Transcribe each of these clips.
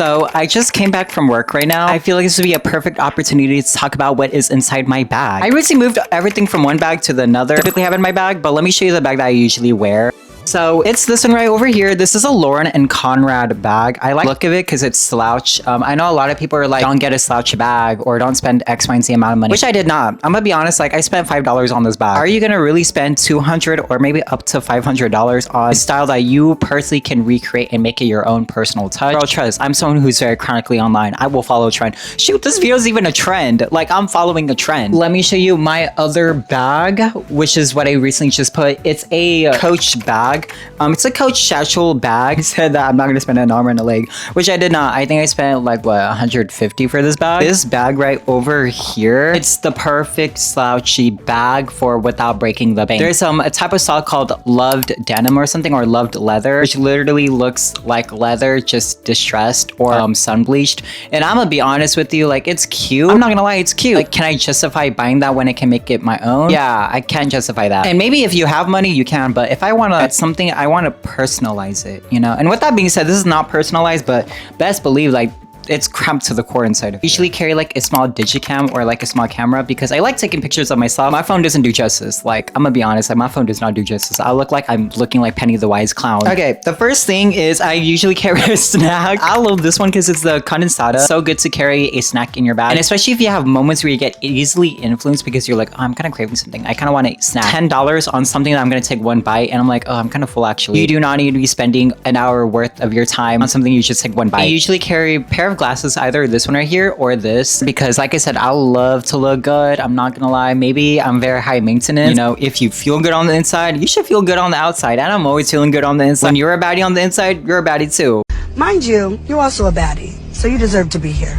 So I just came back from work right now. I feel like this would be a perfect opportunity to talk about what is inside my bag. I recently moved everything from one bag to the another. Typically have in my bag, but let me show you the bag that I usually wear. So it's this one right over here. This is a Lauren and Conrad bag. I like the look of it because it's slouch. I know a lot of people are like, don't get a slouch bag or don't spend X, Y, and Z amount of money, which I did not. I'm gonna be honest, like I spent $5 on this bag. Are you gonna really spend $200 or maybe up to $500 on a style that you personally can recreate and make it your own personal touch? Bro, trust, I'm someone who's very chronically online. I will follow a trend. Shoot, this video is even a trend. Like I'm following a trend. Let me show you my other bag, which is what I recently just put. It's a Coach bag. It's a Coach satchel bag. I said that I'm not gonna spend an arm and a leg, which I did not. I think I spent like what, 150 for this bag. This bag right over here, it's the perfect slouchy bag for without breaking the bank. There's a type of style called loved denim or something, or loved leather, which literally looks like leather just distressed or sun bleached. And I'm gonna be honest with you, like it's cute. I'm not gonna lie, it's cute. Like, can I justify buying that when I can make it my own? Yeah, I can justify that. And maybe if you have money, you can. But if I want to something, I want to personalize it, you know? And with that being said, this is not personalized, but best believe like it's cramped to the core inside of it. I usually carry like a small digicam or like a small camera because I like taking pictures of myself. My phone doesn't do justice. Like, I'm gonna be honest, like my phone does not do justice. I look like I'm looking like Penny the Wise Clown. Okay, the first thing is I usually carry a snack. I love this one because it's the condensada. So good to carry a snack in your bag. And especially if you have moments where you get easily influenced because you're like, oh, I'm kind of craving something. I kind of want a snack. $10 on something that I'm gonna take one bite and I'm like, oh, I'm kind of full actually. You do not need to be spending an hour worth of your time on something you just take one bite. I usually carry a pair of glasses, either this one right here or this, because like I said, I love to look good. I'm not gonna lie, maybe I'm very high maintenance. You know, if you feel good on the inside, you should feel good on the outside, and I'm always feeling good on the inside. When you're a baddie on the inside, you're a baddie too. Mind you, you're also a baddie, so you deserve to be here.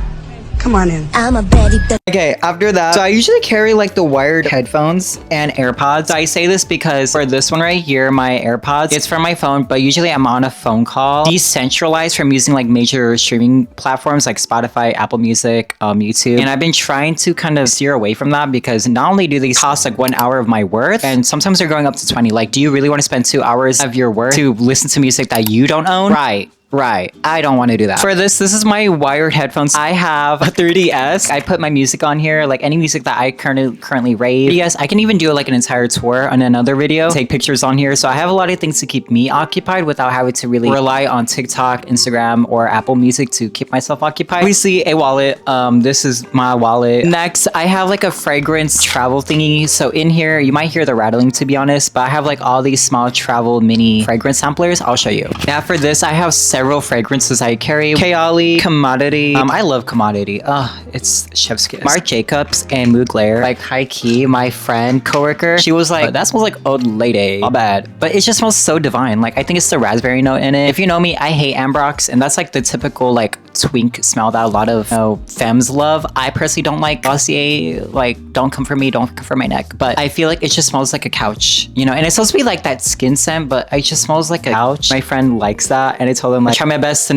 Come on in. I'm a baddie. Okay, after that, so I usually carry like the wired headphones and AirPods. I say this because for this one right here, my AirPods, it's from my phone, but usually I'm on a phone call, decentralized from using like major streaming platforms like Spotify, Apple Music, YouTube. And I've been trying to kind of steer away from that because not only do these cost like 1 hour of my worth, and sometimes they're going up to 20. Like, do you really want to spend 2 hours of your work to listen to music that you don't own? Right. I don't want to do that. For this is my wired headphones. I have a 30S. I put my music on here, like any music that I currently rave. Yes, I can even do like an entire tour on another video, take pictures on here. So I have a lot of things to keep me occupied without having to really rely on TikTok, Instagram, or Apple Music to keep myself occupied. Obviously, a wallet. This is my wallet. Next, I have like a fragrance travel thingy. So in here, you might hear the rattling to be honest, but I have like all these small travel mini fragrance samplers. I'll show you. Now for this, I have several fragrances I carry. Kayali, Commodity. I love Commodity. It's chef's kiss. Marc Jacobs and Mood Glare. Like high key, my friend, coworker, she was like, that smells like old lady. Not bad. But it just smells so divine. Like I think it's the raspberry note in it. If you know me, I hate Ambrox, and that's like the typical like twink smell that a lot of femmes love. I personally don't like Glossier. Like, don't come for me, don't come for my neck. But I feel like it just smells like a couch, you know? And it's supposed to be like that skin scent, but it just smells like a couch. My friend likes that, and I told him like, I try my best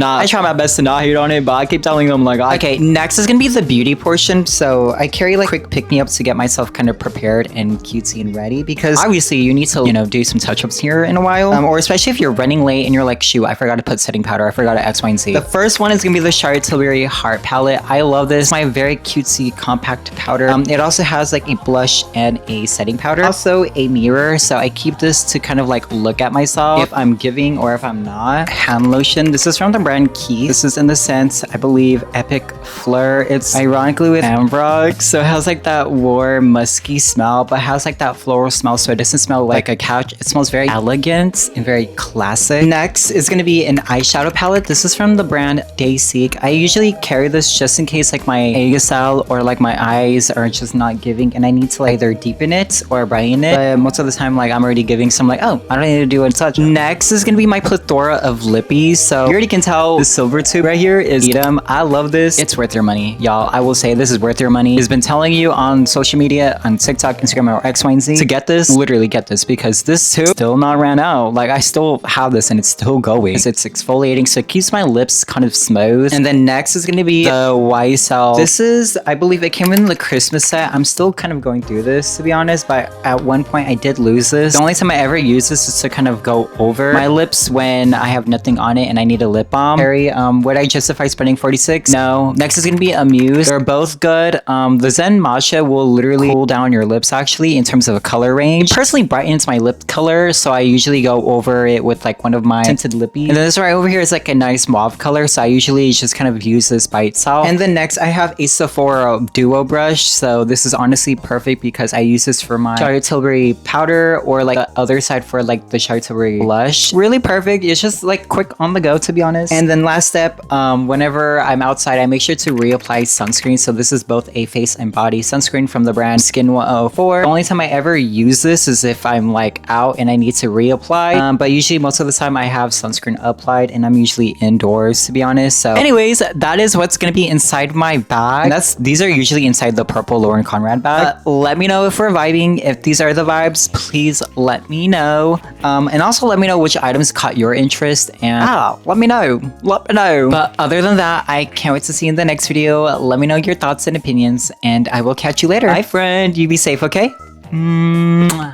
to not hate on it, but I keep telling them like, okay, next is gonna be the beauty portion. So I carry like quick pick-me-ups to get myself kind of prepared and cutesy and ready, because obviously you need to, you know, do some touch-ups here in a while, or especially if you're running late and you're like, shoot, I forgot to put setting powder, I forgot to X, Y, and Z. The first one is gonna be the Charlotte Tilbury Heart Palette. I love this. It's my very cutesy compact powder. It also has like a blush and a setting powder, also a mirror, so I keep this to kind of like look at myself if I'm giving or if I'm not. Hand lotion. This is from the brand Key. This is in the scent, I believe, Epic Fleur. It's ironically with Ambrox, so it has like that warm musky smell, but has like that floral smell, so it doesn't smell like a couch. It smells very elegant and very classic. Next is going to be an eyeshadow palette. This is from the brand Dayseek. I usually carry this just in case like my ASL or like my eyes are just not giving and I need to like, either deepen it or brighten it, but most of the time like I'm already giving, so I'm like, oh, I don't need to do a touch. Next is going to be my plethora of lippies. So you already can tell the silver tube right here is Edam. I love this. It's worth your money, y'all. I will say this is worth your money. It's been telling you on social media, on TikTok, Instagram, or X, Y, and Z to get this. Literally get this, because this tube still not ran out. Like I still have this and it's still going. It's exfoliating, so it keeps my lips kind of smooth. And then next is going to be the YSL. This is, I believe it came in the Christmas set. I'm still kind of going through this, to be honest, but at one point I did lose this. The only time I ever use this is to kind of go over my lips when I have nothing on it and and I need a lip balm. Harry, would I justify spending 46? No. Next is gonna be Amuse. They're both good. The Zen Matcha will literally cool down your lips actually in terms of a color range. It personally brightens my lip color, so I usually go over it with like one of my tinted lippies. And then this right over here is like a nice mauve color, so I usually just kind of use this by itself. And then next I have a Sephora Duo brush. So this is honestly perfect because I use this for my Charlotte Tilbury powder or like the other side for like the Charlotte Tilbury blush. Really perfect. It's just like quick on the go, to be honest. And then last step, whenever I'm outside, I make sure to reapply sunscreen. So this is both a face and body sunscreen from the brand Skin 104. The only time I ever use this is if I'm like out and I need to reapply. But usually most of the time I have sunscreen applied and I'm usually indoors, to be honest. So anyways, that is what's gonna be inside my bag. And these are usually inside the purple Lauren Conrad bag. Let me know if we're vibing. If these are the vibes, please let me know. And also let me know which items caught your interest, and let me know. But other than that, I can't wait to see you in the next video. Let me know your thoughts and opinions, and I will catch you later. Bye, friend. You be safe, okay? Mwah.